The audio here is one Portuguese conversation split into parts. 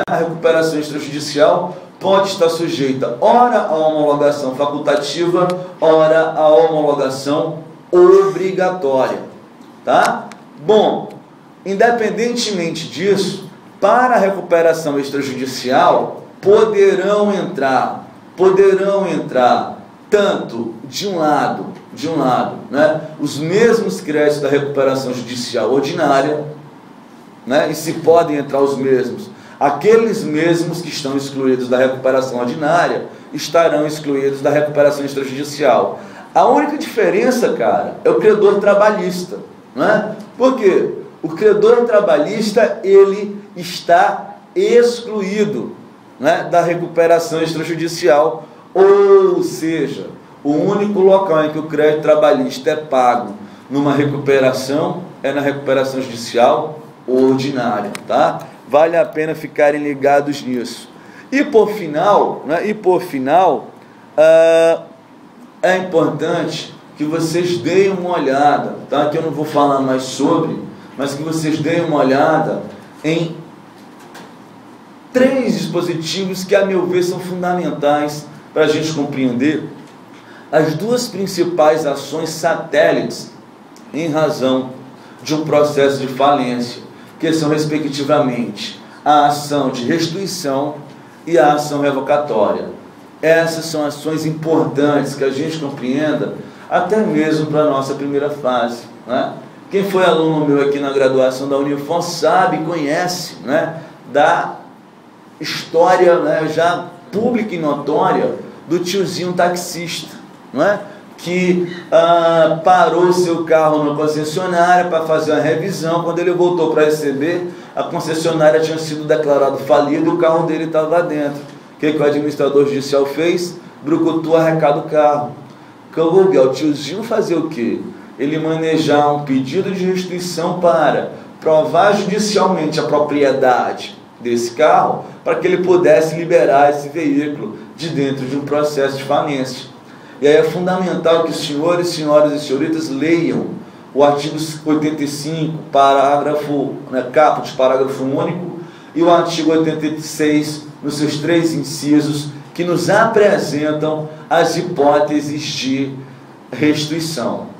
A recuperação extrajudicial pode estar sujeita, ora à homologação facultativa, ora à homologação obrigatória, tá? Bom, independentemente disso, para a recuperação extrajudicial, poderão entrar tanto de um lado, né, os mesmos créditos da recuperação judicial ordinária, né, e se podem entrar os mesmos, aqueles mesmos que estão excluídos da recuperação ordinária estarão excluídos da recuperação extrajudicial. A única diferença, cara, é o credor trabalhista, né? Por quê? O credor trabalhista, ele está excluído, né, da recuperação extrajudicial, ou seja, o único local em que o crédito trabalhista é pago numa recuperação é na recuperação judicial ordinária, tá? Vale a pena ficarem ligados nisso. E por final, né, é importante que vocês deem uma olhada, tá? Que eu não vou falar mais sobre, mas que vocês deem uma olhada em 3 dispositivos que, a meu ver, são fundamentais para a gente compreender as 2 principais ações satélites em razão de um processo de falência, que são, respectivamente, a ação de restituição e a ação revocatória. Essas são ações importantes que a gente compreenda, até mesmo para a nossa primeira fase, né? Quem foi aluno meu aqui na graduação da Unifon sabe, conhece, né, da história, né, já pública e notória do tiozinho taxista, né, que parou o seu carro na concessionária para fazer uma revisão. Quando ele voltou para receber, a concessionária tinha sido declarado falida e o carro dele estava lá dentro. O que o administrador judicial fez? Brucutu arrecada o carro. Cabe ao tiozinho fazer o quê? Ele manejar um pedido de restituição para provar judicialmente a propriedade desse carro, para que ele pudesse liberar esse veículo de dentro de um processo de falência. E aí é fundamental que os senhores, senhoras e senhoritas leiam o artigo 85, parágrafo, né, caput, parágrafo único, e o artigo 86, nos seus 3 incisos, que nos apresentam as hipóteses de restituição.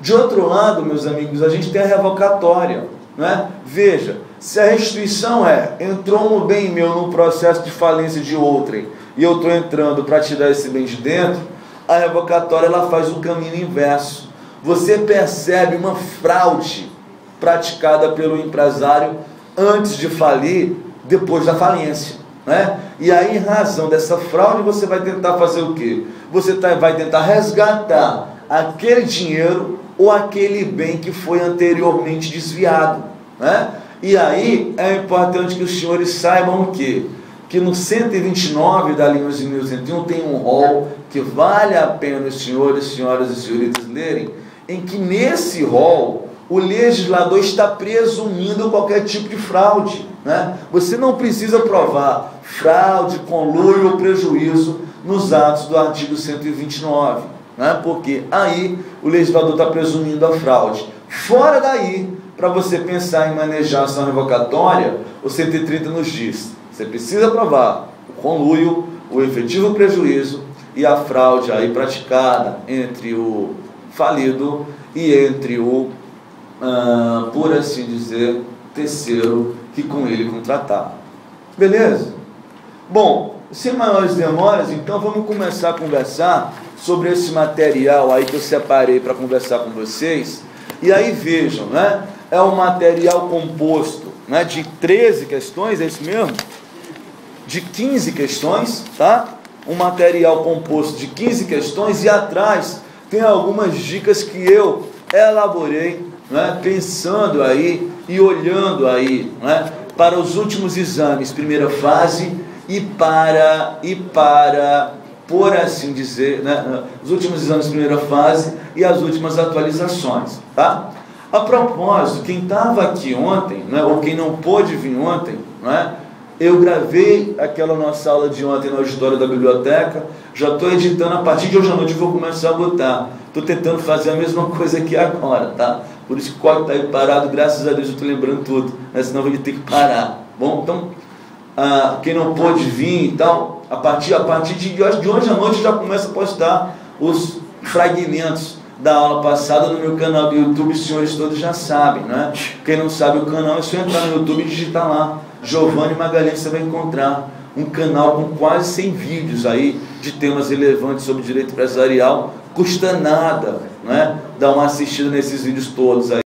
De outro lado, meus amigos, a gente tem a revocatória, né? Veja, se a restituição entrou um bem meu no processo de falência de outrem, e eu estou entrando para tirar esse bem de dentro, a revocatória ela faz o caminho inverso. Você percebe uma fraude praticada pelo empresário antes de falir, depois da falência, né? E aí, em razão dessa fraude, você vai tentar fazer o quê? Você vai tentar resgatar aquele dinheiro ou aquele bem que foi anteriormente desviado, né? E aí é importante que os senhores saibam o quê? Que no 129 da linha 11.101 tem um rol que vale a pena os senhores, senhoras e senhoritas lerem, em que nesse rol o legislador está presumindo qualquer tipo de fraude, né? Você não precisa provar fraude, conluio ou prejuízo nos atos do artigo 129, né? Porque aí o legislador está presumindo a fraude. Fora daí, para você pensar em manejar a ação revocatória, o 130 nos diz: você precisa provar o conluio, o efetivo prejuízo e a fraude aí praticada entre o falido e entre o, por assim dizer, terceiro que com ele contratar. Beleza? Bom, sem maiores demoras, então vamos começar a conversar sobre esse material aí que eu separei para conversar com vocês. E aí vejam, né? É um material composto, né, de 13 questões, é isso mesmo? De 15 questões, tá? Um material composto de 15 questões, e atrás tem algumas dicas que eu elaborei, né, pensando aí e olhando aí, né, para os últimos exames, primeira fase, e para por assim dizer, né, os últimos exames, primeira fase, e as últimas atualizações, tá? A propósito, quem estava aqui ontem, né, ou quem não pôde vir ontem, né, eu gravei aquela nossa aula de ontem no auditório da biblioteca, já estou editando, a partir de hoje à noite eu vou começar a botar. Estou tentando fazer a mesma coisa aqui agora, tá? Por isso que o código está aí parado, graças a Deus eu estou lembrando tudo, né? Senão eu vou ter que parar. Bom, então, quem não pôde vir e tal, a partir de hoje à noite eu já começo a postar os fragmentos da aula passada no meu canal do YouTube. Os senhores todos já sabem, né? Quem não sabe o canal, é só entrar no YouTube e digitar lá Giovanni Magalhães, você vai encontrar um canal com quase 100 vídeos aí de temas relevantes sobre direito empresarial. Custa nada, né? Dar uma assistida nesses vídeos todos aí.